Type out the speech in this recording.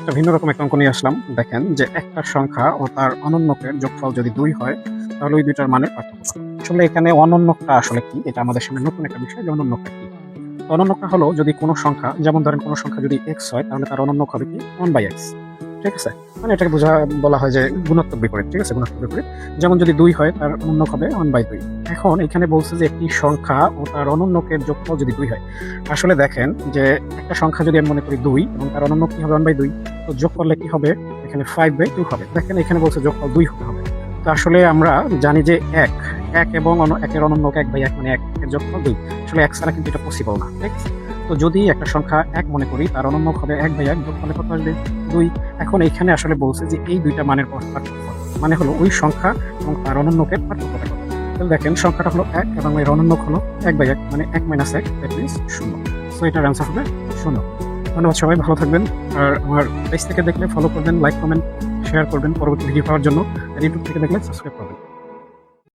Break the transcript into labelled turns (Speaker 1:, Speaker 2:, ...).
Speaker 1: একটা ভিন্ন রকম একটা অঙ্ক নিয়ে আসলাম। দেখেন যে একটা সংখ্যা ও তার অনন্যকের যোগফল যদি 2 হয় তাহলে ওই দুইটার মানের পার্থক্য কত? আসলে এখানে অনন্যকটা আসলে কি, এটা আমাদের সামনে নতুন একটা বিষয় যে অনন্যকটা কি। তো অনন্যকটা হলো যদি কোনো সংখ্যা, যেমন ধরেন কোনো সংখ্যা যদি x হয় তাহলে তার অনন্যক হবে কি 1/x। ঠিক আছে, মানে এটাকে বলা হয় যে গুণাত্মক বিপরীত। ঠিক আছে, গুণাত্মক বিপরীত। যেমন যদি 2 হয় তার অনন্যক হবে 1/2। এখন এখানে বলছে যে একটি সংখ্যা ও তার অনন্যকের যোগফল যদি 2 হয়। আসলে দেখেন যে একটা সংখ্যা যদি আমি মনে করি 2 এবং তার অনন্যক কি হবে 1/2, তো যোগ করলে কি হবে, এখানে 5/2 হবে। দেখেন এখানে বলছে যোগফল 2 হতে হবে। তো আসলে আমরা জানি যে এক এক এবং একের অনন্যক 1/1 মানে 1 এর যোগফল 2। আসলে 1 ছাড়া কিন্তু এটা পসিবল না। ঠিক আছে, তো যদি একটা সংখ্যা 1 মনে করি তার অনন্যক হবে 1/1, যোগফলে কত আসবে 2। এখন এখানে আসলে বলছে যে এই দুইটা মানের পার্থক্য মানে হলো ওই সংখ্যা এবং তার অনন্যকের পার্থক্যটা কত। তাহলে দেখেন সংখ্যাটা হলো 1 এবং এর অনন্যক হলো 1/1 মানে 1 - 1 দ্যাট মিন্স 0। সো এটার অ্যান্সার হবে 0। ধন্যবাদ, সবাই ভালো থাকবেন। আর আমার পেজ থেকে দেখলে ফলো করবেন, লাইক কমেন্ট শেয়ার করবেন পরবর্তী ভিডিও পাওয়ার জন্য। আর ইউটিউব থেকে দেখলে সাবস্ক্রাইব করবেন।